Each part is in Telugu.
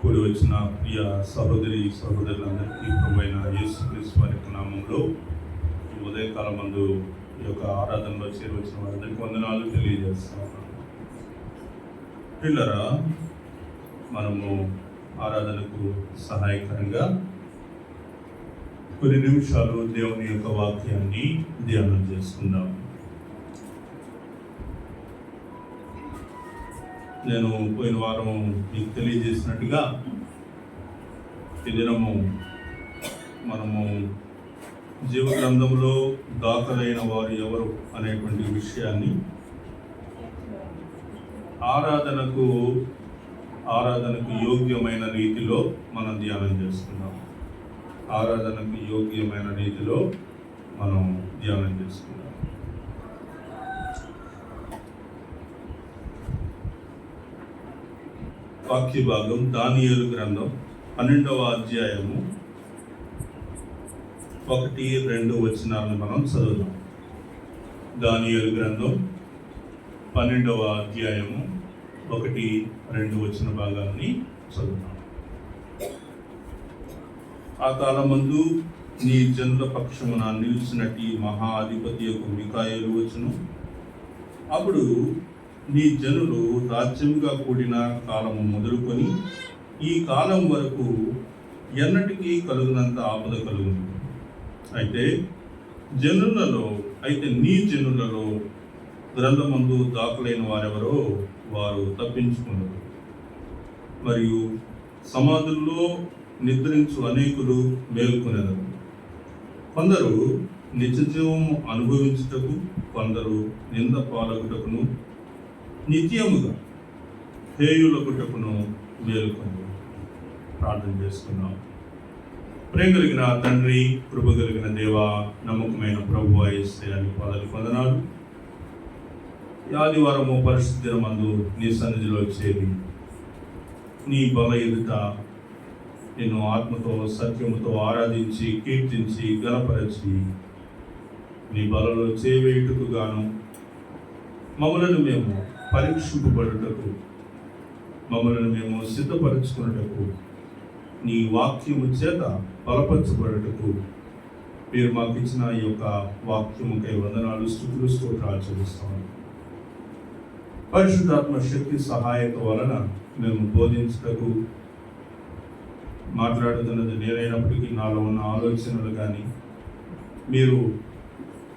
కూడి వచ్చిన ప్రియ సహోదరులందరికీ ప్రభువైన యేసుక్రీస్తు వారి నామములో ఈ ఉదయకాలం మందు ఈ యొక్క ఆరాధనలో చేరవచ్చిన వారందరికీ వందనాలు తెలియజేస్తున్నాను. పిల్లరా, మనము ఆరాధనకు సహాయకరంగా కొన్ని నిమిషాలు దేవుని యొక్క వాక్యాన్ని ధ్యానం చేసుకుందాం. నేను పోయిన వారం మీకు తెలియజేసినట్టుగా ఈ దినము మనము జీవ గ్రంథంలో దాఖలైన వారు ఎవరు అనేటువంటి విషయాన్ని ఆరాధనకు యోగ్యమైన రీతిలో మనం ధ్యానం చేసుకున్నాం. ఆరాధనకు యోగ్యమైన రీతిలో మనం ధ్యానం చేసుకున్నాం. వాక్య భాగం దానియేలు గ్రంథం 12వ అధ్యాయము 1-2 వచనాలను మనం చదువుదాం. దానియేలు గ్రంథం 12వ అధ్యాయము 1-2 వచన భాగాన్ని చదువుతాం. ఆ కాలమందు నీ జనుల పక్షమున నిలిచినట్టి మహా అధిపతి యొక్క మికాయేలు వచ్చును. అప్పుడు నీ జనులు రాజ్యంగా కూడిన కాలము మొదలుకొని ఈ కాలం వరకు ఎన్నటికీ కలుగునంత ఆపద కలుగును. అయితే నీ జనులలో గ్రంథమందు దాఖలైన వారెవరో వారు తప్పించుకున్నారు. మరియు సమాధుల్లో నిద్రించు అనేకులు మేల్కొనెదరు. కొందరు నిత్యజీవము అనుభవించుటకు, కొందరు నింద పాలగుటకును, నిత్యముగా హేయులగుటకును మేలుకొని. ప్రార్థన చేసుకున్నాం. ప్రేమ కలిగిన తండ్రి, కృప కలిగిన దేవా, నమ్మకమైన ప్రభువా యేసయ్య పాదాలకు వందనాలు. ఈ ఆదివారము పరిశుద్ధ దినమందు నీ సన్నిధిలో చేరి నీ బల ఎదుట నేను ఆత్మతో సత్యముతో ఆరాధించి కీర్తించి గణపరచి నీ బలలో చేవేయుటకు గాను మమ్మలను మేము పరీక్షింపబడుటకు, మమ్మల్ని మేము సిద్ధపరచుకున్నటకు, నీ వాక్యము చేత బలపరచబడుటకు మీరు మాకు ఇచ్చిన ఈ యొక్క వాక్యముకై వందనాలు, స్తుతులు, స్తోత్రాలు చెల్లిస్తాము. పరిశుద్ధాత్మ శక్తి సహాయత వలన మేము బోధించుటకు మాట్లాడుతున్నది నేనైనప్పటికీ నాలో ఉన్న ఆలోచనలు కానీ, మీరు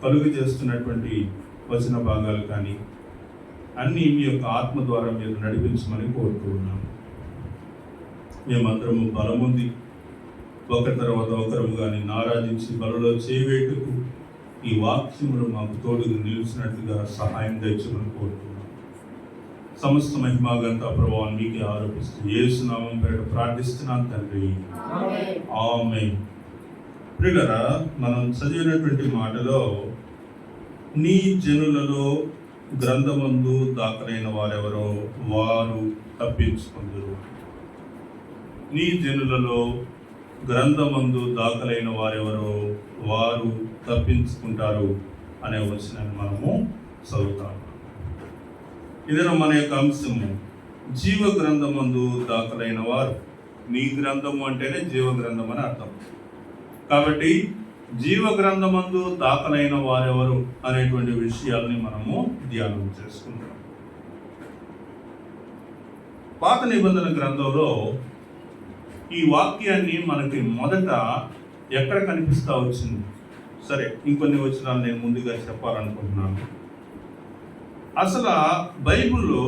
కలుగు చేస్తున్నటువంటి వచన భాగాలు కానీ అన్నీ మీ యొక్క ఆత్మ ద్వారా మీరు నడిపించమని కోరుతూ ఉన్నాము. మేమందరము బలముంది ఒకరి తర్వాత ఒకరము కానీ ఆరాధించి బలలో చేవేటుకు ఈ వాక్యములు మాకు తోడుగా నిలిచినట్లుగా సహాయం తెచ్చమని కోరుతున్నాం. సమస్త మహిమాగంతా ప్రభావం మీకే ఆరోపిస్తూ యేసు నామం పేరిట ప్రార్థిస్తున్నాను తండ్రి, ఆమేన్. ప్రియులారా, మనం చదివినటువంటి మాటలో నీ జనులలో గ్రంథమందు దాఖలైన వారెవరో వారు తప్పించుకుందరు. నీ జనులలో గ్రంథమందు దాఖలైన వారెవరో వారు తప్పించుకుంటారు అనే వచనాన్ని మనము చదువుతాము. ఇదే మన యొక్క అంశము, జీవ గ్రంథమందు దాఖలైన వారు. నీ గ్రంథము అంటేనే జీవ గ్రంథం అని అర్థం. కాబట్టి జీవ గ్రంథమందు దాఖలైన వారెవరు అనేటువంటి విషయాల్ని మనము ధ్యానం చేసుకుంటాం. పాత నిబంధన గ్రంథంలో ఈ వాక్యాన్ని మనకి మొదట ఎక్కడ కనిపిస్తూ వచ్చింది? సరే, ఇంకొన్ని వచనాలు నేను ముందుగా చెప్పాలనుకుంటున్నాను. అసలు బైబిల్లో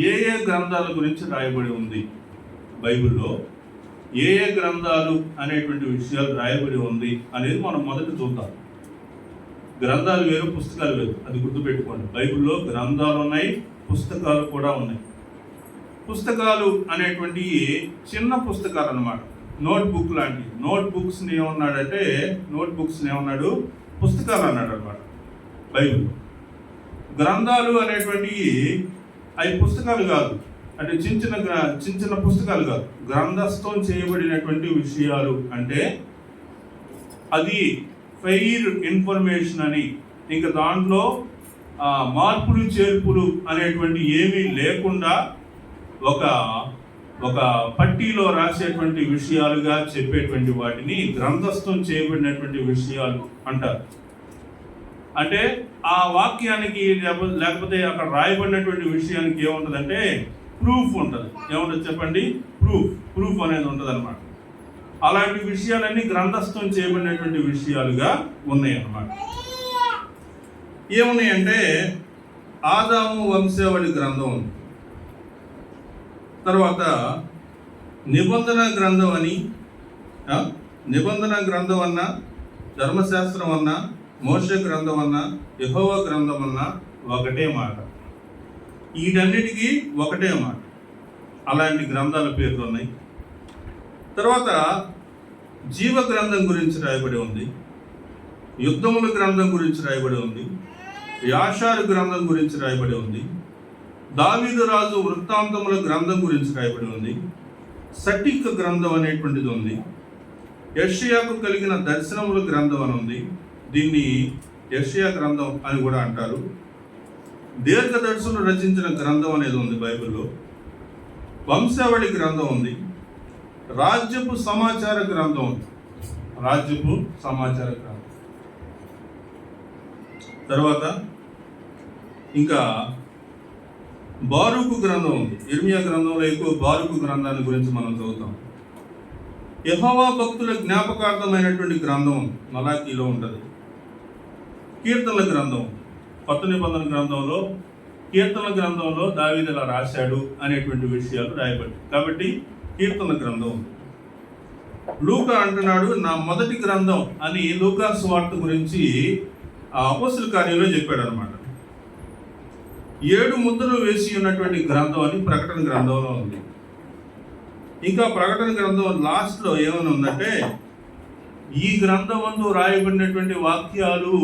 ఏ గ్రంథాల గురించి రాయబడి ఉంది, బైబిల్లో ఏ గ్రంథాలు అనేటువంటి విషయాలు రాయబడి ఉంది అనేది మనం మొదట చూద్దాం. గ్రంథాలు వేరు, పుస్తకాలు వేరు, అది గుర్తుపెట్టుకోండి. బైబిల్లో గ్రంథాలు ఉన్నాయి, పుస్తకాలు కూడా ఉన్నాయి. పుస్తకాలు అనేటువంటి చిన్న పుస్తకాలు అన్నమాట, నోట్బుక్ లాంటి. నోట్బుక్స్ని ఏమన్నాడు? పుస్తకాలు అన్నాడు అనమాట బైబిల్లో. గ్రంథాలు అనేటువంటివి అవి పుస్తకాలు కాదు, అంటే చిన్న పుస్తకాలు కాదు. గ్రంథస్థం చేయబడినటువంటి విషయాలు అంటే అది ఫెయిర్ ఇన్ఫర్మేషన్ అని, ఇంకా దాంట్లో మార్పులు చేర్పులు అనేటువంటి ఏమీ లేకుండా ఒక ఒక పట్టీలో రాసేటువంటి విషయాలుగా చెప్పేటువంటి వాటిని గ్రంథస్థం చేయబడినటువంటి విషయాలు అంటారు. అంటే ఆ వాక్యానికి లేకపోతే అక్కడ రాయబడినటువంటి విషయానికి ఏముంటుందంటే ప్రూఫ్ ఉంటుంది. ఏముంటుంది చెప్పండి? ప్రూఫ్ అనేది ఉంటుంది అనమాట. అలాంటి విషయాలన్నీ గ్రంథస్థం చేయబడినటువంటి విషయాలుగా ఉన్నాయి అన్నమాట. ఏమున్నాయంటే ఆదాము వంశావళి గ్రంథం ఉంది, తర్వాత నిబంధన గ్రంథం అని, నిబంధన గ్రంథం అన్నా, ధర్మశాస్త్రం అన్నా, మోషే గ్రంథం అన్నా, యెహోవా గ్రంథం అన్నా ఒకటే మాట. వీటన్నిటికీ ఒకటే మాట. అలాంటి గ్రంథాల పేర్లు ఉన్నాయి. తర్వాత జీవ గ్రంథం గురించి రాయబడి ఉంది, యుద్ధముల గ్రంథం గురించి రాయబడి ఉంది, యాషారు గ్రంథం గురించి రాయబడి ఉంది, దావీదు రాజు వృత్తాంతముల గ్రంథం గురించి రాయబడి ఉంది, సటిక్ గ్రంథం అనేటువంటిది ఉంది, యెషయాకు కలిగిన దర్శనముల గ్రంథం అని ఉంది. దీన్ని యెషయా గ్రంథం అని కూడా అంటారు. దీర్ఘదర్శులు రచించిన గ్రంథం అనేది ఉంది బైబిల్లో. వంశావళి గ్రంథం ఉంది, రాజ్యపు సమాచార గ్రంథం ఉంది, రాజ్యపు సమాచార గ్రంథం. తర్వాత ఇంకా బారూకు గ్రంథం ఉంది. ఇర్మియా గ్రంథంలో ఎక్కువ బారూకు గ్రంథాన్ని గురించి మనం చదువుతాం. యెహోవా భక్తుల జ్ఞాపకార్థమైనటువంటి గ్రంథం ఉంది, మలాకీలో ఉంటుంది. కీర్తనల గ్రంథం, కొత్త నిబంధన గ్రంథంలో కీర్తనల గ్రంథంలో దావీదు ఇలా రాశాడు అనేటువంటి విషయాలు రాయబడి, కాబట్టి కీర్తన గ్రంథం. లూకా అంటున్నాడు నా మొదటి గ్రంథం అని లూకా సువార్త గురించి అపోస్తలుల కార్యంలో చెప్పాడు అనమాట. 7 ముద్రలు వేసి ఉన్నటువంటి గ్రంథం అని ప్రకటన గ్రంథంలో ఉంది. ఇంకా ప్రకటన గ్రంథం లాస్ట్లో ఏమైనా ఉందంటే ఈ గ్రంథమందు రాయబడినటువంటి వాక్యాలు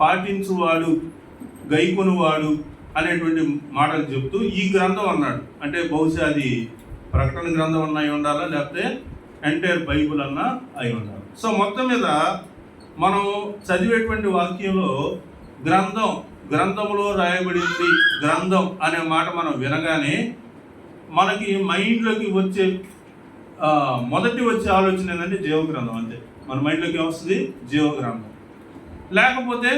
పాటించువాడు, గైకొనువాడు అనేటువంటి మాటలు చెప్తూ ఈ గ్రంథం అన్నాడు. అంటే బహుశా అది ప్రకటన గ్రంథం అన్న అయి ఉండాలా, లేకపోతే ఎంటైర్ బైబుల్ అన్న అయి ఉండాలి. సో మొత్తం మీద మనం చదివేటువంటి వాక్యంలో గ్రంథములో రాయబడింది గ్రంథం అనే మాట మనం వినగానే మనకి మైండ్లోకి వచ్చే మొదటి వచ్చే ఆలోచన ఏంటంటే జీవగ్రంథం. అంతే, మన మైండ్లోకి ఏమొస్తుంది? జీవగ్రంథం. లేకపోతే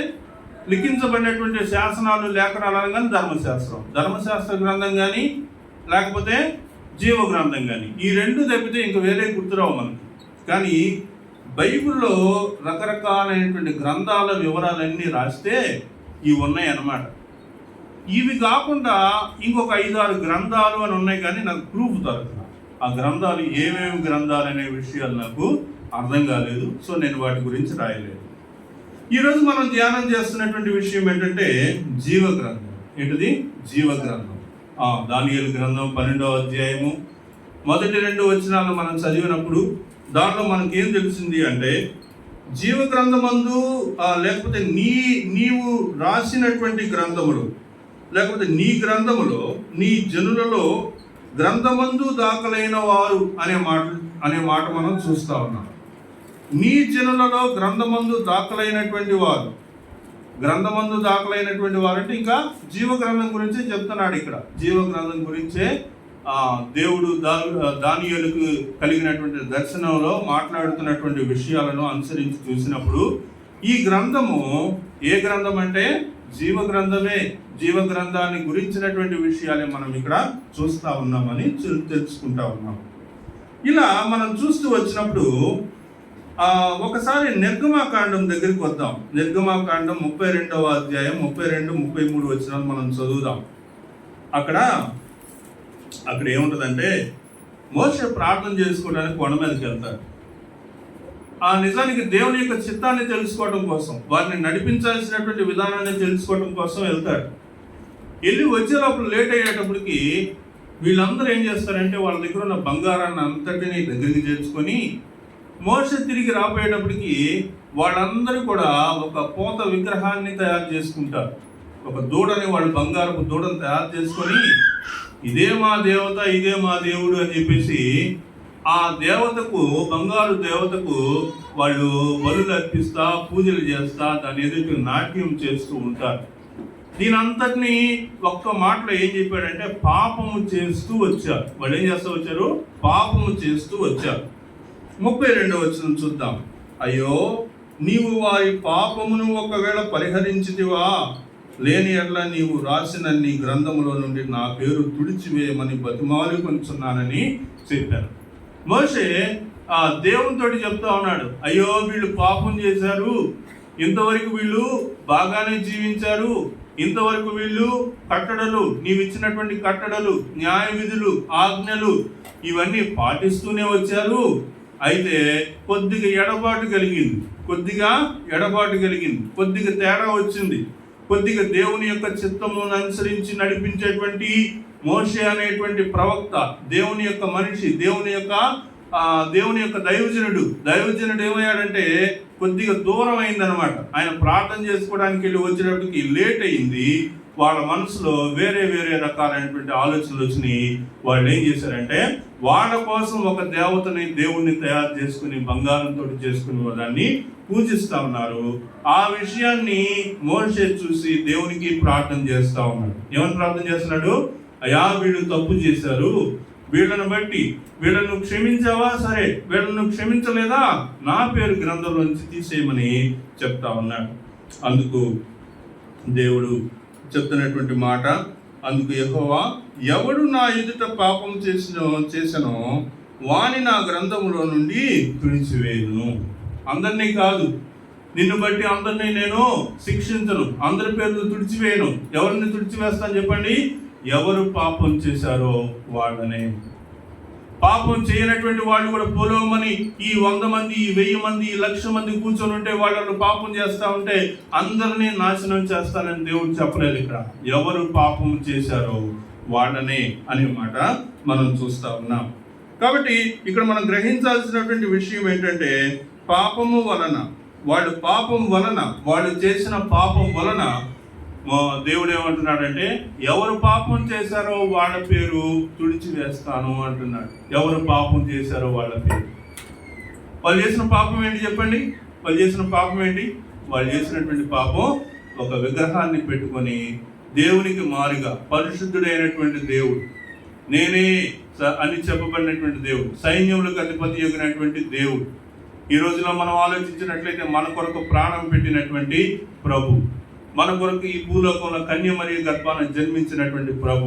లిఖించబడినటువంటి శాసనాలు, లేఖనాలు అనగానే ధర్మశాస్త్ర గ్రంథం కానీ, లేకపోతే జీవ గ్రంథం కానీ. ఈ రెండు తప్పితే ఇంక వేరే గుర్తురావు మనకి. కానీ బైబిల్లో రకరకాలైనటువంటి గ్రంథాల వివరాలన్నీ రాస్తే ఇవి ఉన్నాయి అన్నమాట. ఇవి కాకుండా ఇంకొక 5-6 గ్రంథాలు అని ఉన్నాయి, కానీ నాకు ప్రూఫ్ దొరకదు. ఆ గ్రంథాలు ఏమేమి గ్రంథాలు అనే విషయాలు నాకు అర్థం కాలేదు. సో నేను వాటి గురించి రాయలేదు. ఈరోజు మనం ధ్యానం చేస్తున్నటువంటి విషయం ఏంటంటే జీవ గ్రంథం. ఏంటిది? జీవ గ్రంథం. దానియేలు గ్రంథం 12వ అధ్యాయము మొదటి 2 వచనాలు మనం చదివినప్పుడు దాంట్లో మనకి ఏం తెలిసింది అంటే జీవ గ్రంథమందు లేకపోతే నీవు రాసినటువంటి గ్రంథములు, లేకపోతే నీ గ్రంథములో నీ జనులలో గ్రంథమందు దాఖలైన వారు అనే మాట మనం చూస్తా ఉన్నాం. నీ జనులలో గ్రంథమందు దాఖలైనటువంటి వారు అంటే ఇంకా జీవ గ్రంథం గురించే చెప్తున్నాడు ఇక్కడ. జీవ గ్రంథం గురించే దేవుడు దానియేలుకు కలిగినటువంటి దర్శనంలో మాట్లాడుతున్నటువంటి విషయాలను అనుసరించి చూసినప్పుడు ఈ గ్రంథము ఏ గ్రంథం అంటే జీవ గ్రంథమే. జీవ గ్రంథాన్ని గురించినటువంటి విషయాలే మనం ఇక్కడ చూస్తూ ఉన్నామని తెలుసుకుంటా ఉన్నాం. ఇలా మనం చూస్తూ వచ్చినప్పుడు ఒకసారి నిర్గమాకాండం దగ్గరికి వద్దాం. నిర్గమాకాండం 32వ అధ్యాయం 32-33 వచనాలు మనం చదువుదాం. అక్కడ ఏముంటుందంటే మోషే ప్రార్థన చేసుకోవడానికి కొండ మీదకి వెళ్తాడు. నిజానికి దేవుని యొక్క చిత్తాన్ని తెలుసుకోవడం కోసం, వారిని నడిపించాల్సినటువంటి విధానాన్ని తెలుసుకోవడం కోసం వెళ్తాడు. వెళ్ళి వచ్చేటప్పుడు లేట్ అయ్యేటప్పటికి వీళ్ళందరూ ఏం చేస్తారంటే వాళ్ళ దగ్గర ఉన్న బంగారాన్ని అంతటిని దగ్గరికి చేర్చుకొని మోషే తిరిగి రాబోయేటప్పటికి వాళ్ళందరూ కూడా ఒక పోత విగ్రహాన్ని తయారు చేసుకుంటారు. ఒక దూడని, వాళ్ళు బంగారపు దూడను తయారు చేసుకొని ఇదే మా దేవత, ఇదే మా దేవుడు అని చెప్పేసి ఆ దేవతకు, బంగారు దేవతకు వాళ్ళు బలులు అర్పిస్తా, పూజలు చేస్తా, దాని ఎదుటి నాట్యం చేస్తూ ఉంటారు. దీని అంతటినీ ఒక్క మాటలో ఏం చెప్పాడంటే పాపము చేస్తూ వచ్చారు. వాళ్ళు ఏం చేస్తూ వచ్చారు? పాపము చేస్తూ వచ్చారు. 32వ వచనం చూద్దాం. అయ్యో, నీవు వారి పాపమును ఒకవేళ పరిహరించితివా, లేని ఎట్లా నీవు రాసిన నీ గ్రంథములో నుండి నా పేరు తుడిచివేయమని బతిమాలుకొనుచున్నానని చెప్పారు. మోషే ఆ దేవునితో చెప్తా ఉన్నాడు, అయ్యో వీళ్ళు పాపం చేశారు, ఇంతవరకు వీళ్ళు బాగానే జీవించారు, ఇంతవరకు వీళ్ళు కట్టడలు, నీవు ఇచ్చినటువంటి కట్టడలు, న్యాయ విధులు, ఆజ్ఞలు ఇవన్నీ పాటిస్తూనే వచ్చారు. అయితే కొద్దిగా ఎడబాటు కలిగింది, కొద్దిగా తేడా వచ్చింది. కొద్దిగా దేవుని యొక్క చిత్తమును అనుసరించి నడిపించేటువంటి మోషే అనేటువంటి ప్రవక్త, దేవుని యొక్క మనిషి, దేవుని యొక్క దైవజనుడు ఏమయ్యాడంటే కొద్దిగా దూరం అయిందనమాట. ఆయన ప్రార్థన చేసుకోవడానికి వెళ్ళి వచ్చేటప్పటికి లేట్ అయింది. వాళ్ళ మనసులో వేరే రకాలైనటువంటి ఆలోచనలు వచ్చినాయి. వాళ్ళు ఏం చేశారంటే వాళ్ళ కోసం ఒక దేవుణ్ణి తయారు చేసుకుని బంగారంతో చేసుకుని దాన్ని పూజిస్తా ఉన్నారు. ఆ విషయాన్ని మోషే చూసి దేవునికి ప్రార్థన చేస్తా ఉన్నాడు. ఏమని ప్రార్థన చేస్తున్నాడు? అయ్యా, వీళ్ళు తప్పు చేశారు, వీళ్ళను బట్టి వీళ్ళను క్షమించావా? సరే, వీళ్ళను క్షమించలేదా? నా పేరు గ్రంథంలోంచి తీసేయమని చెప్తా ఉన్నాడు. అందుకు దేవుడు చెప్తున్నటువంటి మాట, అందుకు యెహోవా, ఎవడు నా ఎదుట పాపం చేసనో వాని నా గ్రంథములో నుండి తుడిచివేయును. అందరినీ కాదు, నిన్ను బట్టి అందరినీ నేను శిక్షించను, అందరి పేర్లు తుడిచివేయను. ఎవరిని తుడిచివేస్తాను చెప్పండి? ఎవరు పాపం చేశారో వాళ్ళనే. పాపం చేయనటువంటి వాళ్ళు కూడా పోలోమని ఈ 100 మంది, ఈ 1000 మంది, ఈ 1,00,000 మంది కూర్చొని ఉంటే వాళ్ళు పాపం చేస్తూ ఉంటే అందరినీ నాశనం చేస్తానని దేవుడు చెప్పలేదు. ఇక్కడ ఎవరు పాపం చేశారో వాళ్ళనే అనే మాట మనం చూస్తా ఉన్నాం. కాబట్టి ఇక్కడ మనం గ్రహించాల్సినటువంటి విషయం ఏంటంటే వాళ్ళు చేసిన పాపం వలన దేవుడు ఏమంటున్నాడంటే ఎవరు పాపం చేశారో వాళ్ళ పేరు తుడిచివేస్తాను అంటున్నాడు. ఎవరు పాపం చేశారో వాళ్ళ పేరు. వాళ్ళు చేసిన పాపం ఏంటి చెప్పండి? వాళ్ళు చేసినటువంటి పాపం ఒక విగ్రహాన్ని పెట్టుకొని దేవునికి మారుగా పరిశుద్ధుడైనటువంటి దేవుడు, నేనే అని చెప్పబడినటువంటి దేవుడు, సైన్యములకు అధిపతి యొగినటువంటి దేవుడు, ఈ రోజులో మనం ఆలోచించినట్లయితే మన కొరకు ప్రాణం పెట్టినటువంటి ప్రభు, మన కొరకు ఈ భూలోకంలో కన్య మరియు గర్భాన జన్మించినటువంటి ప్రభు,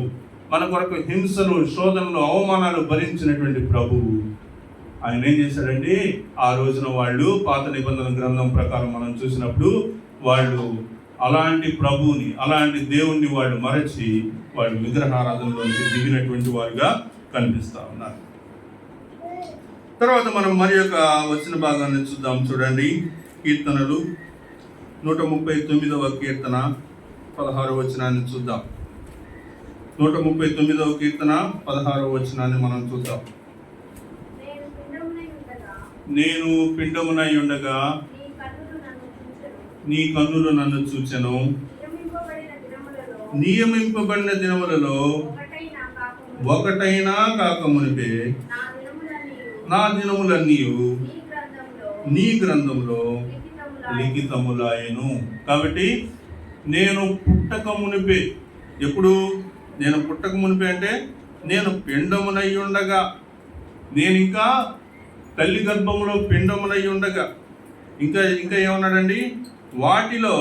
మన కొరకు హింసలు, శోధనలు, అవమానాలు భరించినటువంటి ప్రభువు, ఆయన ఏం చేశాడంటే ఆ రోజున వాళ్ళు పాత నిబంధన గ్రంథం ప్రకారం మనం చూసినప్పుడు వాళ్ళు అలాంటి ప్రభువుని, అలాంటి దేవుణ్ణి వాళ్ళు మరచి వాళ్ళు విగ్రహారాధనలోకి దిగినటువంటి వారుగా కనిపిస్తా ఉన్నారు. తర్వాత మనం మరి యొక్క వచ్చిన భాగాన్ని చూద్దాం. చూడండి, కీర్తనలు 139వ కీర్తన 16వ వచనాన్ని చూద్దాం. 139వ కీర్తన 16వ వచనాన్ని మనం చూద్దాం. నేను పిండమునై ఉండగా నీ కన్నులు నన్ను చూచెను. నియమింపబడిన దినములలో ఒకటైనా కాకమునిపే నా దినములన్నీ నీ గ్రంథంలో లిఖితములాయెను. కాబట్టి నేను పుట్టక మునిపే, ఎప్పుడు నేను పుట్టక మునిపే అంటే నేను పిండమునై ఉండగా, నేను ఇంకా తల్లి గర్భములో పిండమునై ఉండగా, ఇంకా ఏమన్నాడండి? వాటిలో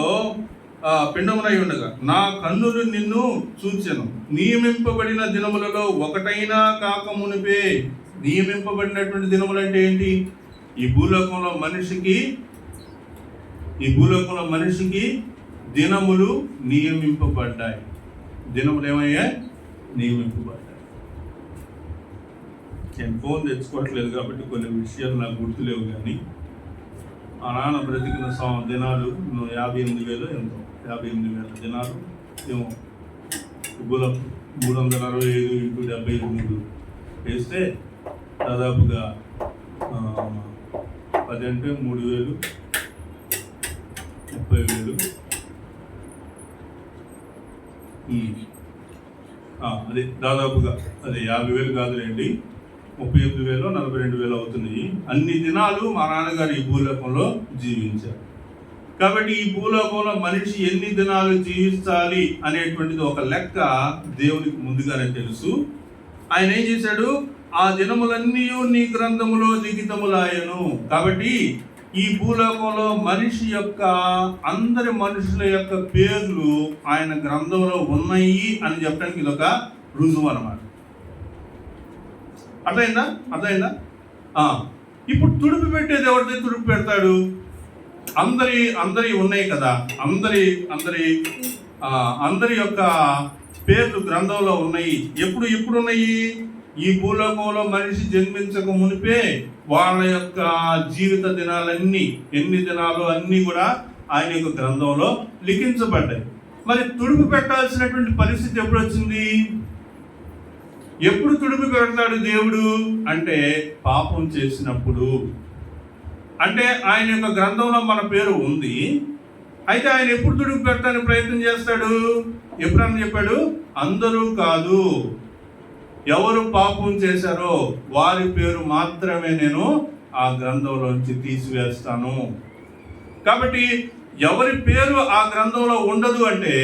పిండమునై ఉండగా నా కన్నులు నిన్ను చూచెను. నియమింపబడిన దినములలో ఒకటైనా కాక మునిపే. నియమింపబడినటువంటి దినములు అంటే ఏంటి? ఈ భూలోకంలో మనిషికి దినములు నియమింపబడ్డాయి. దినములు ఏమయ్యాయి? నియమింపబడ్డాయి. నేను ఫోన్ తెచ్చుకోవట్లేదు కాబట్టి కొన్ని విషయాలు నాకు గుర్తులేవు, కానీ ఆ నాన్న బ్రతికిన దినాలు 58,000 ఎంతో, 58,000 దినాలు ఏమో 365 × 73 వేస్తే దాదాపుగా 10 అంటే 3,000, 30,000, అదే దాదాపుగా అదే 50,000 కాదులేండి, 38,000, 42,000 అవుతున్నాయి. అన్ని దినాలు మా నాన్నగారు ఈ భూలోకంలో జీవించారు. కాబట్టి ఈ భూలోకంలో మనిషి ఎన్ని దినాలు జీవించాలి అనేటువంటిది ఒక లెక్క దేవునికి ముందుగానే తెలుసు. ఆయన ఏం చేశాడు? ఆ దినములన్నీ నీ గ్రంథములో లిఖితములాయను. కాబట్టి ఈ భూలోకంలో మనిషి యొక్క అందరి మనుషుల యొక్క పేర్లు ఆయన గ్రంథంలో ఉన్నాయి అని చెప్పడానికి ఇది ఒక రుజువు అన్నమాట. అర్థమైందా? ఇప్పుడు తుడుపు పెట్టేది ఎవరిది? తుడుపు పెడతాడు? అందరి ఉన్నాయి కదా, అందరి యొక్క పేర్లు గ్రంథంలో ఉన్నాయి. ఎప్పుడు ఉన్నాయి? ఈ భూలోకంలో మనిషి జన్మించక మునిపే వాళ్ళ యొక్క జీవిత దినాలన్నీ, ఎన్ని దినాలు అన్నీ కూడా ఆయన యొక్క గ్రంథంలో లిఖించబడ్డాయి. మరి తుడుపు పెట్టాల్సినటువంటి పరిస్థితి ఎప్పుడు వచ్చింది? ఎప్పుడు తుడుపు పెడతాడు దేవుడు అంటే పాపం చేసినప్పుడు. అంటే ఆయన యొక్క గ్రంథంలో మన పేరు ఉంది, అయితే ఆయన ఎప్పుడు తుడుపు పెట్టడానికి ప్రయత్నం చేస్తాడు? ఎప్పుడన్నా చెప్పాడు? అందరూ కాదు, ఎవరు పాపం చేశారో వారి పేరు మాత్రమే నేను ఆ గ్రంథంలోంచి తీసివేస్తాను. కాబట్టి ఎవరి పేరు ఆ గ్రంథంలో ఉండదు అంటే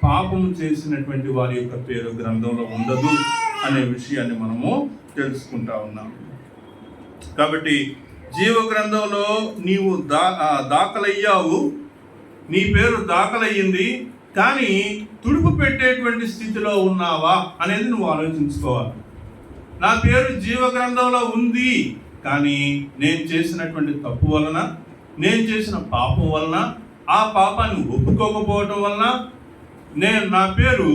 పాపం చేసినటువంటి వారి యొక్క పేరు గ్రంథంలో ఉండదు అనే విషయాన్ని మనము తెలుసుకుంటా ఉన్నాం. కాబట్టి జీవ గ్రంథంలో నీవు దాఖలయ్యావు, నీ పేరు దాఖలయ్యింది, కానీ తుడుపు పెట్టేటువంటి స్థితిలో ఉన్నావా అనేది నువ్వు ఆలోచించుకోవాలి. నా పేరు జీవ గ్రంథంలో ఉంది, కానీ నేను చేసినటువంటి తప్పు వలన, నేను చేసిన పాపం వలన, ఆ పాపాన్ని ఒప్పుకోకపోవటం వలన నా పేరు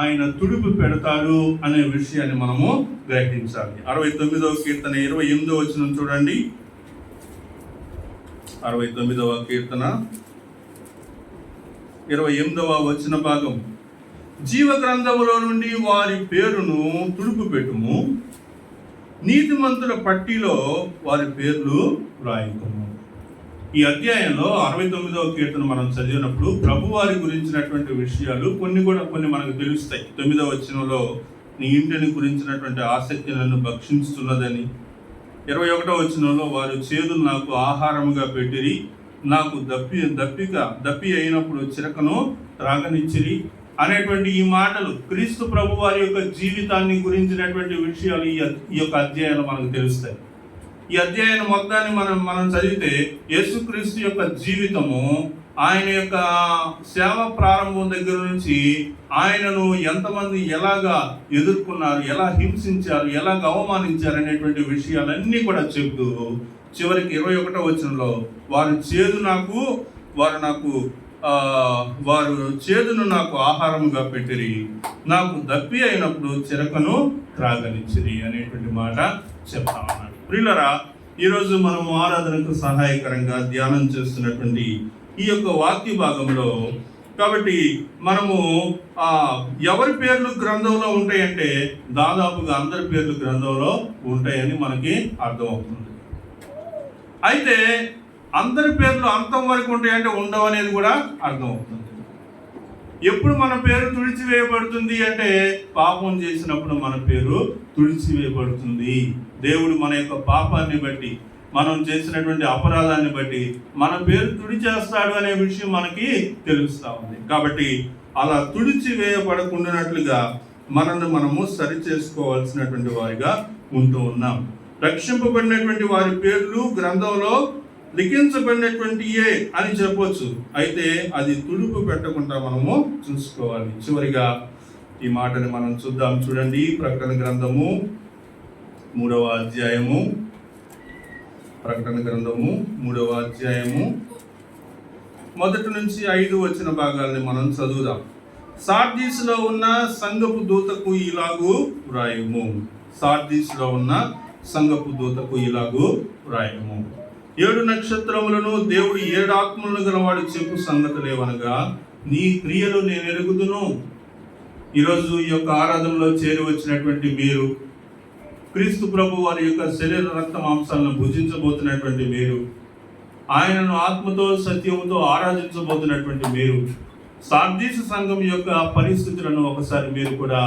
ఆయన తుడుపు పెడతాడు అనే విషయాన్ని మనము గ్రహించాలి. 69వ కీర్తన 28వ వచనం చూడండి. 69వ కీర్తన 28వ వచన భాగం. జీవ గ్రంథములో నుండి వారి పేరును తుడుపు పెట్టుము, నీతిమంతుల పట్టిలో వారి పేర్లు వ్రాయుము. ఈ అధ్యాయంలో 69వ కీర్తన మనం చదివినప్పుడు ప్రభువారి గురించినటువంటి విషయాలు కొన్ని మనకు తెలుస్తాయి. 9వ వచనంలో నీ ఇంటిని గురించినటువంటి ఆసక్తి నన్ను భక్షిస్తున్నదని, 21వ వచనంలో వారు చేదులు నాకు ఆహారముగా పెట్టిరి, నాకు దప్పి అయినప్పుడు చిరకను త్రాగనిచ్చిరి అనేటువంటి ఈ మాటలు క్రీస్తు ప్రభు వారి యొక్క జీవితాన్ని గురించినటువంటి విషయాలు ఈ యొక్క అధ్యాయంలో మనకు తెలుస్తాయి. ఈ అధ్యాయం మొత్తాన్ని మనం చదివితే యేసుక్రీస్తు యొక్క జీవితము, ఆయన యొక్క సేవ ప్రారంభం దగ్గర నుంచి ఆయనను ఎంతమంది ఎలాగా ఎదుర్కొన్నారు, ఎలా హింసించారు, ఎలాగ అవమానించారు అనేటువంటి విషయాలన్నీ కూడా చెబుతూ చివరికి 21వ వచనంలో వారు చేదును నాకు ఆహారముగా పెట్టిరి, నాకు దప్పి అయినప్పుడు చిరకను త్రాగనిచ్చిరి అనేటువంటి మాట చెప్తా ఉన్నాడు. ప్రియులరా, ఈరోజు మనము ఆరాధనకు సహాయకరంగా ధ్యానం చేస్తున్నటువంటి ఈ యొక్క వాక్య భాగంలో కాబట్టి మనము ఎవరి పేర్లు గ్రంథంలో ఉంటాయంటే దాదాపుగా అందరి పేర్లు గ్రంథంలో ఉంటాయని మనకి అర్థమవుతుంది. అయితే అందరి పేర్లు అంతం వరకు ఉంటాయంటే ఉండవు అనేది కూడా అర్థమవుతుంది. ఎప్పుడు మన పేరు తుడిచివేయబడుతుంది అంటే పాపం చేసినప్పుడు మన పేరు తుడిచివేయబడుతుంది. దేవుడు మన యొక్క పాపాన్ని బట్టి, మనం చేసినటువంటి అపరాధాన్ని బట్టి మన పేరు తుడిచేస్తాడు అనే విషయం మనకి తెలుస్తూ ఉంది. కాబట్టి అలా తుడిచివేయబడకుండానట్లుగా మనము సరి చేసుకోవాల్సినటువంటి వారిగా ఉంటూ ఉన్నాం. రక్షింపబడినటువంటి వారి పేర్లు గ్రంథంలో లిఖించబడినటువంటి అని చెప్పొచ్చు, అయితే అది తుడుపు పెట్టకుండా మనము చూసుకోవాలి. చివరిగా ఈ మాటని మనం చూద్దాం. చూడండి, ప్రకటన గ్రంథము 3వ అధ్యాయము, ప్రకటన గ్రంథము 3వ అధ్యాయము 1 నుంచి 5 వచ్చిన భాగాల్ని మనం చదువుదాం. సార్దీసులో ఉన్న సంఘపు దూతకు ఇలాగూ వ్రాయము. సార్దీసులో ఉన్న సంఘపు దూతకు ఇలాగూ వ్రాయము. 7 నక్షత్రములను దేవుడు 7 ఆత్మలను గలవాడు చెప్పు సంగతులేవనగా, నీ క్రియలు నేను ఎరుగుదును. ఈరోజు ఈ యొక్క ఆరాధనలో చేరి వచ్చినటువంటి మీరు, క్రీస్తు ప్రభు వారి యొక్క శరీర రక్త మాంసాలను భుజించబోతున్నటువంటి మీరు, ఆయనను ఆత్మతో సత్యముతో ఆరాధించబోతున్నటువంటి మీరు, సార్దీసు సంఘం యొక్క పరిస్థితులను ఒకసారి మీరు కూడా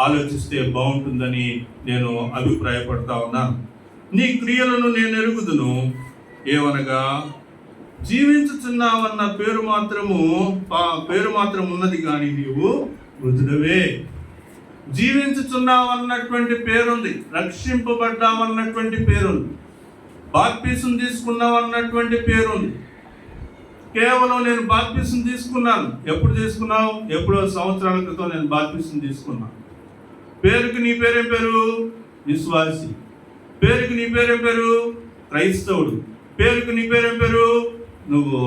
ఆలోచిస్తే బాగుంటుందని నేను అభిప్రాయపడతా ఉన్నాను. నీ క్రియలను నేను ఎరుగుదును, ఏవనగా జీవించుచున్నావన్న పేరు మాత్రం ఉన్నది కానీ నీవు మృతుడవే. జీవించుచున్నావన్నటువంటి పేరుంది, రక్షింపబడ్డామన్నటువంటి పేరుంది, బాప్తిసం తీసుకున్నావన్నటువంటి పేరుంది. కేవలం నేను బాప్తిసం తీసుకున్నాను. ఎప్పుడు తీసుకున్నావు? ఎప్పుడో సంవత్సరాల క్రితం నేను బాప్తిసం తీసుకున్నాను. పేరుకి నీ పేరేం పేరు? విశ్వాసి. పేరుకి నీ పేరేం పేరు? క్రైస్తవుడు. పేరుకి నీ పేరేం పేరు? నువ్వు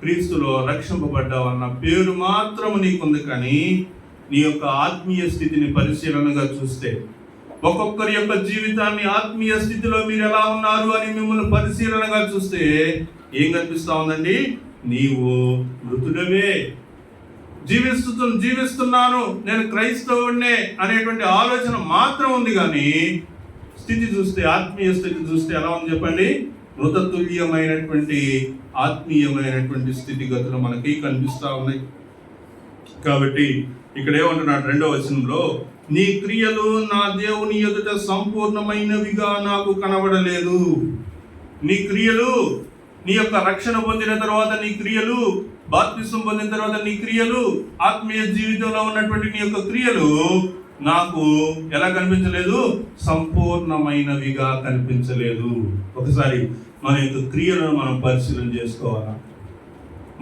క్రీస్తులో రక్షింపబడ్డావు అన్న పేరు మాత్రం నీకుంది. కానీ నీ యొక్క ఆత్మీయ స్థితిని పరిశీలనగా చూస్తే, ఒక్కొక్కరి యొక్క జీవితాన్ని ఆత్మీయ స్థితిలో మీరు ఎలా ఉన్నారు అని మిమ్మల్ని పరిశీలనగా చూస్తే ఏం కనిపిస్తా ఉందండి? నీవు మృతుడవే. జీవిస్తున్నాను, నేను క్రైస్తవుడినే అనేటువంటి ఆలోచన మాత్రం ఉంది. కానీ స్థితి చూస్తే, ఆత్మీయ స్థితి చూస్తే ఎలా ఉంది చెప్పండి? మృతతుల్యమైనటువంటి ఆత్మీయమైనటువంటి స్థితిగతులు మనకి కనిపిస్తా ఉన్నాయి. కాబట్టి ఇక్కడ ఏమంటున్నాడు 2వ వచనంలో, నీ క్రియలు నా దేవుని ఎదుట సంపూర్ణమైనవిగా నాకు కనబడలేదు. నీ క్రియలు, నీ యొక్క రక్షణ పొందిన తర్వాత నీ క్రియలు, బాప్తిసం పొందిన తర్వాత నీ క్రియలు, ఆత్మీయ జీవితంలో ఉన్నటువంటి నీ యొక్క క్రియలు నాకు ఎలా కనిపించలేదు? సంపూర్ణమైనవిగా కనిపించలేదు. ఒకసారి మన యొక్క క్రియలను మనం పరిశీలన చేసుకోవాలా.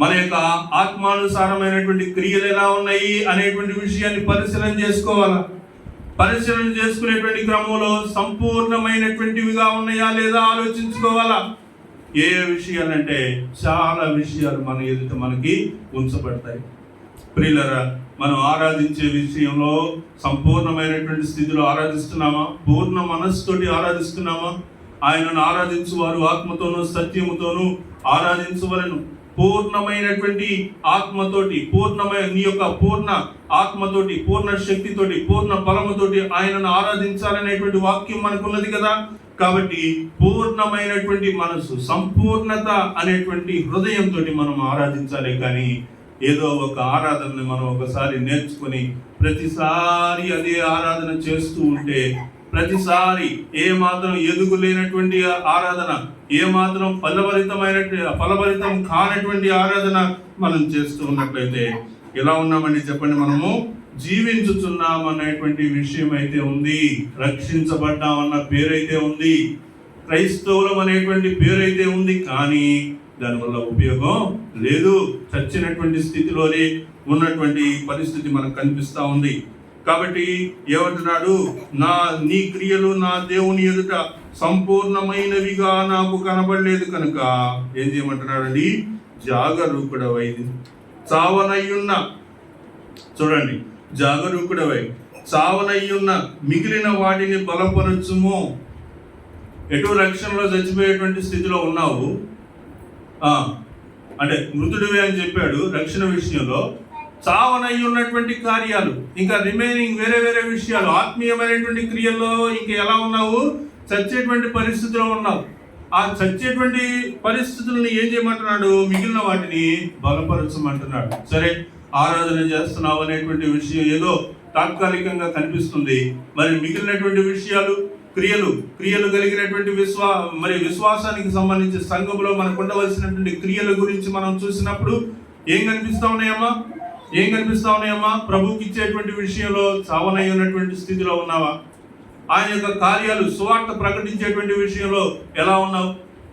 మన యొక్క ఆత్మానుసారమైనటువంటి క్రియలు ఎలా ఉన్నాయి అనేటువంటి విషయాన్ని పరిశీలన చేసుకోవాలా. పరిశీలన చేసుకునేటువంటి క్రమంలో సంపూర్ణమైనటువంటివిగా ఉన్నాయా లేదా ఆలోచించుకోవాలా. ఏ విషయాలంటే చాలా విషయాలు మన ఎదుట మనకి ఉంచబడతాయి. ప్రియులారా, మనం ఆరాధించే విషయంలో సంపూర్ణమైనటువంటి స్థితిలో ఆరాధిస్తున్నామా? పూర్ణ మనస్సుతోటి ఆరాధిస్తున్నామా? ఆయనను ఆరాధించువారు ఆత్మతోనూ సత్యముతోనూ ఆరాధించవలెను. పూర్ణమైనటువంటి ఆత్మతోటి, నీ యొక్క పూర్ణ ఆత్మతోటి, పూర్ణ శక్తితోటి, పూర్ణ బలముతోటి ఆయనను ఆరాధించాలనేటువంటి వాక్యం మనకున్నది కదా. కాబట్టి పూర్ణమైనటువంటి మనసు, సంపూర్ణత అనేటువంటి హృదయంతో మనం ఆరాధించాలి. కానీ ఏదో ఒక ఆరాధనని మనం ఒకసారి నేర్చుకొని ప్రతిసారి అదే ఆరాధన చేస్తూ ఉంటే, ప్రతిసారి ఏమాత్రం ఎదుగులేనటువంటి ఆరాధన, ఏమాత్రం ఫలభరితం కానటువంటి ఆరాధన మనం చేస్తూ ఉన్నట్లయితే ఎలా ఉన్నామండి చెప్పండి? మనము జీవించుచున్నాం అనేటువంటి విషయం అయితే ఉంది, రక్షించబడ్డామన్న పేరైతే ఉంది, క్రైస్తవులం అనేటువంటి పేరైతే ఉంది. కానీ దానివల్ల ఉపయోగం లేదు. చచ్చినటువంటి స్థితిలోనే ఉన్నటువంటి పరిస్థితి మనకు కనిపిస్తూ ఉంది. కాబట్టి ఏమంటున్నాడు? నీ క్రియలు నా దేవుని ఎదుట సంపూర్ణమైనవిగా నాకు కనబడలేదు కనుక ఏం చేయమంటున్నాడండి? జాగరూకుడవై చావనయ్యున్న, చూడండి, జాగరూకుడవై చావనయ్యున్న మిగిలిన వాటిని బలపరచుము. ఎటు రక్షణలో చచ్చిపోయేటువంటి స్థితిలో ఉన్నావు, అంటే మృతుడివే అని చెప్పాడు రక్షణ విషయంలో. చావనై ఉన్నటువంటి కార్యాలు, ఇంకా రిమైనింగ్ వేరే వేరే విషయాలు, ఆత్మీయమైనటువంటి క్రియల్లో ఇంకా ఎలా ఉన్నావు? చచ్చేటువంటి పరిస్థితిలో ఉన్నావు. ఆ చచ్చేటువంటి పరిస్థితులను ఏం చేయమంటున్నాడు? మిగిలిన వాటిని బలపరచమంటున్నాడు. సరే, ఆరాధన చేస్తున్నావు అనేటువంటి విషయం ఏదో తాత్కాలికంగా కనిపిస్తుంది. మరి మిగిలినటువంటి విషయాలు, క్రియలు కలిగినటువంటి విశ్వాసానికి సంబంధించి సంఘంలో మనకు ఉండవలసినటువంటి క్రియల గురించి మనం చూసినప్పుడు ఏం కనిపిస్తా ఉన్నాయమ్మా? ప్రభుకి ఇచ్చేటువంటి విషయంలో చావనై ఉన్నటువంటి స్థితిలో ఉన్నావా? ఆయన యొక్క కార్యాలు, సువార్త ప్రకటించేటువంటి విషయంలో ఎలా ఉన్నావు?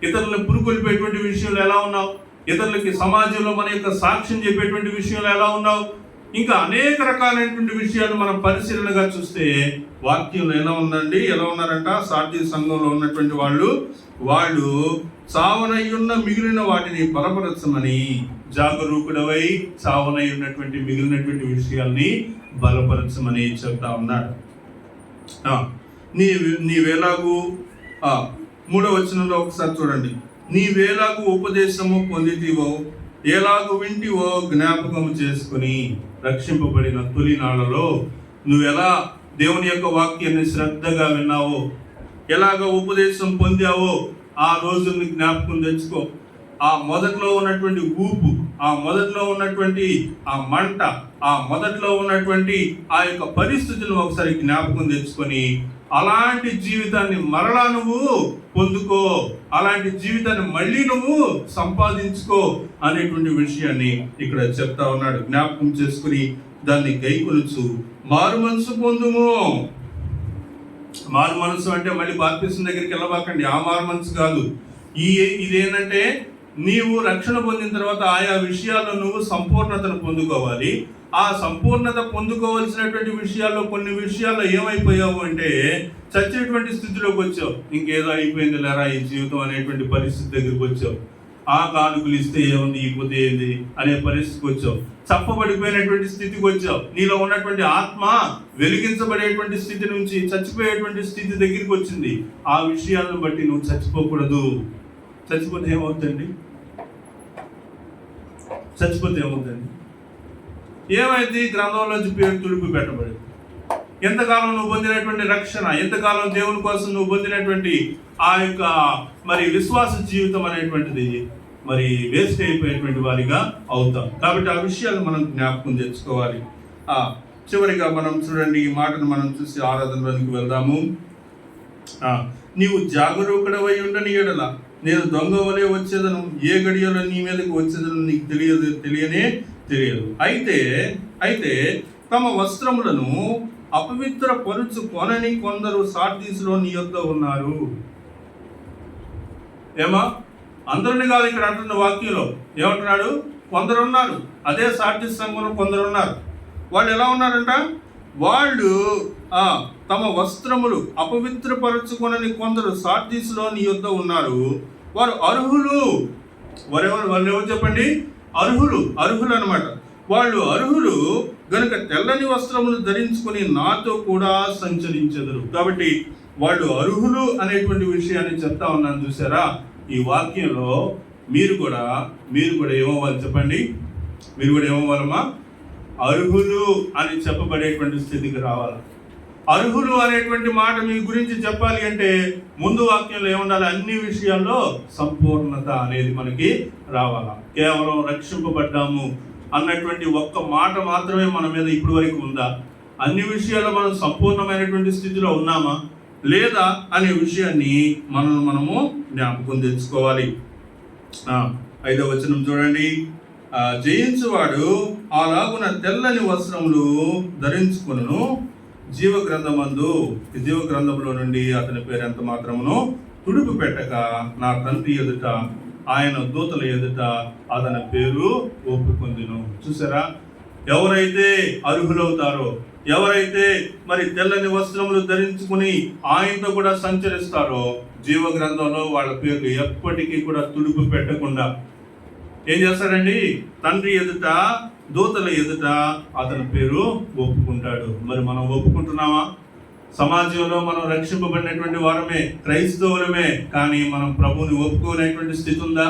ఇతరులను పురుకొల్పేటువంటి విషయంలో ఎలా ఉన్నావు? ఇతరులకి సమాజంలో మన యొక్క సాక్ష్యం చెప్పేటువంటి విషయంలో ఎలా ఉన్నావు? ఇంకా అనేక రకాలైనటువంటి విషయాలు మనం పరిశీలనగా చూస్తే వాక్యంలో ఎలా ఉన్నారంట? సార్థి సంఘంలో ఉన్నటువంటి వాళ్ళు చావనయ్యున్న మిగిలిన వాటిని బలపరచమని, జాగరూకుడవై చావనై ఉన్నటువంటి మిగిలినటువంటి విషయాల్ని బలపరచమని చెప్తా ఉన్నాడు. నీవేలాగు 3వ వచనంలో ఒకసారి చూడండి. నీవేలాగు ఉపదేశము పొందితివో, ఎలాగు వింటివో జ్ఞాపకము చేసుకుని, రక్షింపబడిన తొలి నాళ్ళలో నువ్వెలా దేవుని యొక్క వాక్యాన్ని శ్రద్ధగా విన్నావో, ఎలాగ ఉపదేశం పొందావో ఆ రోజుల్ని జ్ఞాపకం తెచ్చుకో. ఆ మొదట్లో ఉన్నటువంటి ఊపు, ఆ మొదట్లో ఉన్నటువంటి ఆ మంట, ఆ మొదట్లో ఉన్నటువంటి ఆ యొక్క పరిస్థితులను ఒకసారి జ్ఞాపకం తెచ్చుకొని అలాంటి జీవితాన్ని మరలా నువ్వు పొందుకో, అలాంటి జీవితాన్ని మళ్ళీ నువ్వు సంపాదించుకో అనేటువంటి విషయాన్ని ఇక్కడ చెప్తా ఉన్నాడు. జ్ఞాపకం చేసుకుని దాన్ని గైకొనుచు మారు మనసు పొందుము. మారు మనసు అంటే మళ్ళీ బాప్తిసం దగ్గరికి వెళ్ళబాకండి, ఆ మారు మనసు కాదు. ఇదేంటంటే నీవు రక్షణ పొందిన తర్వాత ఆయా విషయాల్లో నువ్వు సంపూర్ణతను పొందుకోవాలి. ఆ సంపూర్ణత పొందుకోవాల్సినటువంటి విషయాల్లో కొన్ని విషయాల్లో ఏమైపోయావు అంటే చచ్చేటువంటి స్థితిలోకి వచ్చావు. ఇంకేదో అయిపోయింది లేరా ఈ జీవితం అనేటువంటి పరిస్థితి దగ్గరికి వచ్చావు. ఆ కానుకలు ఇస్తే ఏముంది, ఇకపోతే ఏంది అనే పరిస్థితికి వచ్చావు. చప్పబడిపోయినటువంటి స్థితికి వచ్చావు. నీలో ఉన్నటువంటి ఆత్మ వెలిగించబడేటువంటి స్థితి నుంచి చచ్చిపోయేటువంటి స్థితి దగ్గరికి వచ్చింది. ఆ విషయాలను బట్టి నువ్వు చచ్చిపోకూడదు. చచ్చిపోతే ఏమవుతుందండి? చచ్చిపోతే ఏమవుతుంది? ఏమైంది? గ్రంథంలోంచి పేరు తుడిపి పెట్టబడింది. ఎంతకాలం నువ్వు పొందినటువంటి రక్షణ, ఎంతకాలం దేవుని కోసం నువ్వు పొందినటువంటి ఆ యొక్క మరి విశ్వాస జీవితం అనేటువంటిది మరి వేస్ట్ అయిపోయేటువంటి వారిగా అవుతాం. కాబట్టి ఆ విషయాలు మనం జ్ఞాపకం తెచ్చుకోవాలి. చివరిగా మనం చూడండి, ఈ మాటను మనం చూసి ఆరాధనలోనికి వెళ్దాము. నీవు జాగరూకుడవై ఉండని ఎడల నేను దొంగ వలె వచ్చేదను, ఏ గడియలో నీ మీదకి వచ్చేదను నీకు తెలియదు. అయితే తమ వస్త్రములను అపవిత్ర పరుచు కొనని కొందరు సార్దీసులో నీ యొద్ద ఉన్నారు. ఏమా, అందరిని కాదు ఇక్కడ అంటున్న వాక్యంలో. ఏమంటున్నాడు? కొందరు ఉన్నారు. అదే సార్దీస్ సంఘంలో కొందరు ఉన్నారు. వాళ్ళు ఎలా ఉన్నారంట? వాళ్ళు తమ వస్త్రములు అపవిత్రపరచుకొనని కొందరు సార్దీసులో నీ యొద్ద ఉన్నారు. వారు అర్హులు. వాళ్ళు ఎవరు చెప్పండి? అర్హులు అన్నమాట. వాళ్ళు అర్హులు గనుక తెల్లని వస్త్రములు ధరించుకొని నాతో కూడా సంచరించెదరు. కాబట్టి వాళ్ళు అర్హులు అనేటువంటి విషయాన్ని చెప్తా ఉన్నాను. చూసారా? ఈ వాక్యంలో మీరు కూడా ఏమవ్వాలి చెప్పండి? మీరు కూడా ఏమవ్వాలమ్మా? అర్హులు అని చెప్పబడేటువంటి స్థితికి రావాలి. అర్హులు అనేటువంటి మాట మీ గురించి చెప్పాలి అంటే ముందు వాక్యంలో ఏముండాలి? అన్ని విషయాల్లో సంపూర్ణత అనేది మనకి రావాలా. కేవలం రక్షింపబడ్డాము అన్నటువంటి ఒక్క మాట మాత్రమే మన మీద ఇప్పటి వరకు ఉందా? అన్ని విషయాల్లో మనం సంపూర్ణమైనటువంటి స్థితిలో ఉన్నామా లేదా అనే విషయాన్ని మనము జ్ఞాపకం తెచ్చుకోవాలి. 5వ వచనం చూడండి. జయించువాడు అలాగున తెల్లని వస్త్రములు ధరించుకొనును, జీవ గ్రంథంలో నుండి అతని పేరు ఎంత మాత్రమును తుడుపు పెట్టక నా తండ్రి ఎదుట ఆయన దూతల ఎదుట అతని పేరు ఒప్పుకొందును. చూసారా? ఎవరైతే అర్హులవుతారో, ఎవరైతే మరి తెల్లని వస్త్రములు ధరించుకుని ఆయనతో కూడా సంచరిస్తారో జీవ గ్రంథంలో వాళ్ళ పేర్లు ఎప్పటికీ కూడా తుడుపు పెట్టకుండా ఏం చేస్తాడండి? తండ్రి ఎదుట దూతల ఎదుట అతని పేరు ఒప్పుకుంటాడు. మరి మనం ఒప్పుకుంటున్నామా? సమాజంలో మనం రక్షింపబడినటువంటి వారమే, క్రైస్తవులమే, కానీ మనం ప్రభువుని ఒప్పుకోలేటువంటి స్థితి ఉందా?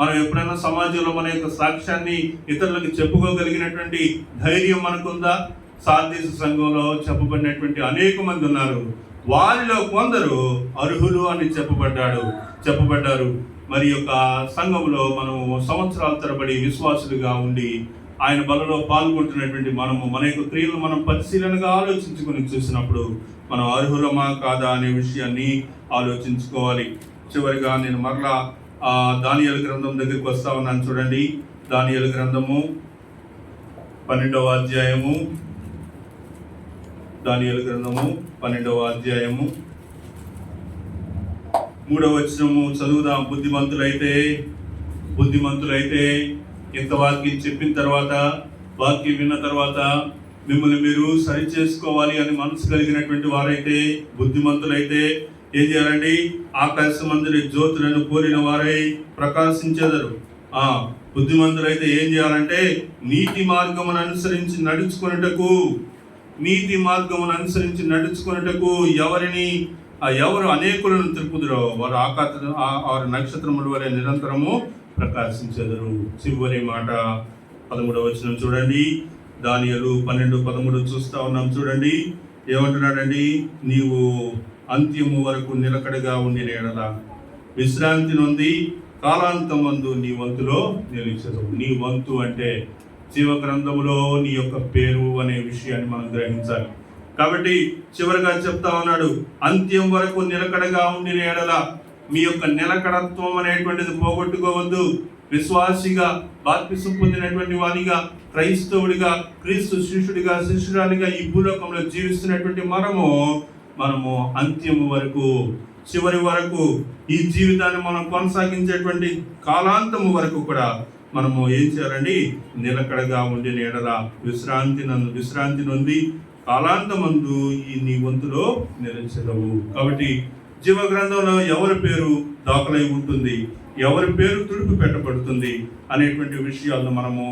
మనం ఎప్పుడైనా సమాజంలో మన యొక్క సాక్ష్యాన్ని ఇతరులకు చెప్పుకోగలిగినటువంటి ధైర్యం మనకుందా? సార్దీసు సంఘంలో చెప్పబడినటువంటి అనేక మంది ఉన్నారు. వారిలో కొందరు అర్హులు అని చెప్పబడ్డారు. మరి యొక్క సంఘంలో మనం సంవత్సరాల తరబడి విశ్వాసులుగా ఉండి ఆయన బలలో పాల్గొంటున్నటువంటి మనము మన యొక్క క్రియలు మనం పరిశీలనగా ఆలోచించుకొని చూసినప్పుడు మనం అర్హులమా కాదా అనే విషయాన్ని ఆలోచించుకోవాలి. చివరిగా నేను మరలా దానియేలు గ్రంథం దగ్గరికి వస్తా ఉన్నాను. చూడండి, దానియేలు గ్రంథము 12వ అధ్యాయము. దానియేలు గ్రంథము 12వ అధ్యాయము 3వ వచనము చదువుదాం. బుద్ధిమంతులైతే ఇంత వాక్యం చెప్పిన తర్వాత, వాక్యం విన్న తర్వాత మిమ్మల్ని మీరు సరి చేసుకోవాలి అని మనసు కలిగినటువంటి వారైతే, బుద్ధిమంతులైతే ఏం చేయాలండి? ఆకాశమందరి జ్యోతులను పోలిన వారై ప్రకాశించెదరు. బుద్ధిమంతులైతే ఏం చేయాలంటే నీతి మార్గమును అనుసరించి నడుచుకొనుటకు ఎవరు అనేకులను త్రిపుదురో వారు ఆరు నక్షత్రముల వలె నిరంతరము ప్రకాశించెదరు. చివరి మాట 13వ వచనం చూడండి. దానియేలు 12:13 చూస్తా ఉన్నాం. చూడండి, ఏమంటున్నాడండి? నీవు అంత్యము వరకు నిలకడగా ఉండిన ఎడల విశ్రాంతి నొంది కాలాంతమందు నీ వంతులో నిలిచెదవు. నీ వంతు అంటే జీవ గ్రంథములో నీ యొక్క పేరు అనే విషయాన్ని మనం గ్రహించాలి. కాబట్టి చివరిగా చెప్తా ఉన్నాడు, అంత్యం వరకు నిలకడగా ఉండిన ఎడల మీ యొక్క నిలకడత్వం అనేటువంటిది పోగొట్టుకోవద్దు. విశ్వాసిగా, బాప్తిసం పొందినటువంటి వానిగా, క్రైస్తవుడిగా, క్రీస్తు శిష్యుడిగా, శిష్యురాలిగా ఈ భూలోకంలో జీవిస్తున్నటువంటి మనము అంత్యము వరకు, చివరి వరకు, ఈ జీవితాన్ని మనం కొనసాగించేటువంటి కాలాంతము వరకు కూడా మనము ఏం చేయాలండి? నిలకడగా ఉండిన ఎడల విశ్రాంతి నొంది కాలాంతమందు ఈ నీ వంతులో నిలిచెదవు. కాబట్టి జీవ గ్రంథంలో ఎవరి పేరు దాఖలై ఉంటుంది, ఎవరి పేరు తుడుపు పెట్టబడుతుంది అనేటువంటి విషయాలను మనము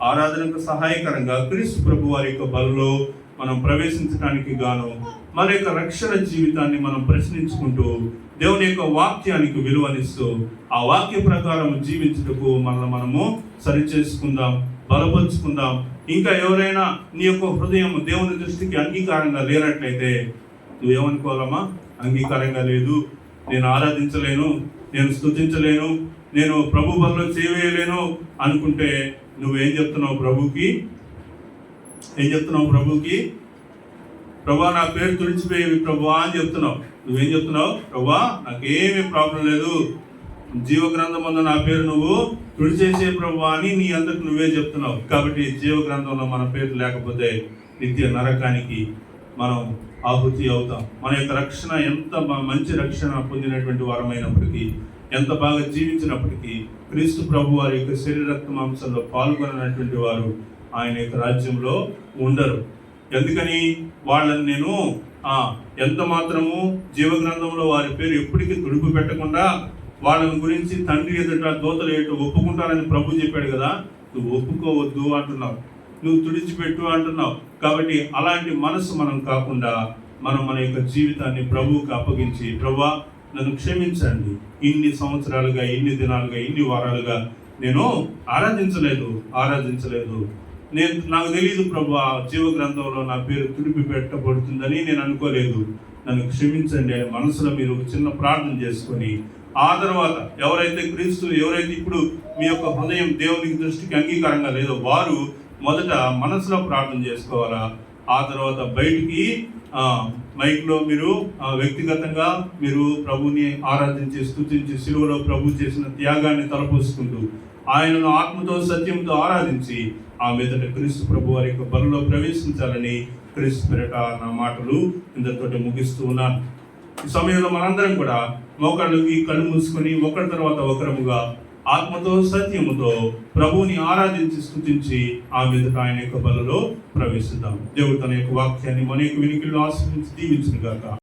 ఆరాధనకు సహాయకరంగా క్రీస్తు ప్రభు వారి యొక్క బలలో మనం ప్రవేశించడానికి గాను మన యొక్క రక్షణ జీవితాన్ని మనం ప్రశ్నించుకుంటూ దేవుని యొక్క వాక్యానికి విలువనిస్తూ ఆ వాక్య ప్రకారం జీవించుటకు మనము సరిచేసుకుందాం, బలపరుచుకుందాం. ఇంకా ఎవరైనా నీ యొక్క హృదయం దేవుని దృష్టికి అంగీకారంగా లేనట్లయితే నువ్వేమనుకోవాలమ్మా? అంగీకారంగా లేదు, నేను ఆరాధించలేను, నేను స్తుతించలేను, నేను ప్రభు బలలో చేయలేను అనుకుంటే నువ్వేం చెప్తున్నావు ప్రభుకి? ఏం చెప్తున్నావు ప్రభుకి? ప్రభా నా పేరు తుడిచిపోయేవి ప్రభా అని చెప్తున్నావు. నువ్వేం చెప్తున్నావు? ప్రభా నాకేమీ ప్రాబ్లం లేదు, జీవ గ్రంథంలో నా పేరు నువ్వు తుడిచేసే ప్రభా అని నీ అందరికి నువ్వే చెప్తున్నావు. కాబట్టి జీవ గ్రంథంలో మన పేరు లేకపోతే నిత్య నరకానికి మనం ఆహుతి అవుతాం. మన యొక్క రక్షణ ఎంత మంచి రక్షణ పొందినటువంటి వారమైనప్పటికీ, ఎంత బాగా జీవించినప్పటికీ క్రీస్తు ప్రభు వారి యొక్క శరీర రక్త మాంసంలో పాల్గొనటువంటి వారు ఆయన యొక్క రాజ్యంలో ఉండరు. ఎందుకని? వాళ్ళని నేను ఎంత మాత్రము జీవ గ్రంథంలో వారి పేరు ఎప్పటికీ తుడుపు పెట్టకుండా వాళ్ళని గురించి తండ్రి ఎదుట దోతలు ఏటో ఒప్పుకుంటారని ప్రభు చెప్పాడు కదా. నువ్వు ఒప్పుకోవద్దు అంటున్నావు, నువ్వు తుడిచిపెట్టు అంటున్నావు. కాబట్టి అలాంటి మనసు మనం కాకుండా మనం మన యొక్క జీవితాన్ని ప్రభువుకి అప్పగించి, ప్రభువా నన్ను క్షమించండి, ఇన్ని సంవత్సరాలుగా, ఇన్ని దినాలుగా, ఇన్ని వారాలుగా నేను ఆరాధించలేదు, నాకు తెలియదు ప్రభువా జీవ గ్రంథంలో నా పేరు తుడిపి పెట్టబడుతుందని నేను అనుకోలేదు, నన్ను క్షమించండి అని మనసులో మీరు ఒక చిన్న ప్రార్థన చేసుకొని, ఆ తర్వాత ఎవరైతే ఇప్పుడు మీ యొక్క హృదయం దేవునికి దృష్టికి అంగీకారంగా లేదో వారు మొదట మనసులో ప్రార్థన చేసుకోవాలా. ఆ తర్వాత బయటికి మైక్లో మీరు వ్యక్తిగతంగా మీరు ప్రభుని ఆరాధించి, స్తుతించి, సిలువలో ప్రభు చేసిన త్యాగాన్ని తలపోసుకుంటూ ఆయనను ఆత్మతో సత్యంతో ఆరాధించి ఆ మీదట క్రీస్తు ప్రభు వారి యొక్క బలలో ప్రవేశించాలని క్రీస్తు పేరిట నా మాటలు ఇంతటితోటి ముగిస్తూ ఉన్నాను. ఈ సమయంలో మనందరం కూడా మోకాళ్ళకి కళ్ళు మూసుకొని ఒకరి తర్వాత ఒకరముగా ఆత్మతో సత్యముతో ప్రభువుని ఆరాధించి స్తుతించి ఆ మీదట ఆయన యొక్క బలలో ప్రవేశిద్దాం. దేవుడు తన యొక్క వాక్యాన్ని మన యొక్క వినికిడిలో ఆశీర్వదించి దీవించును గాక.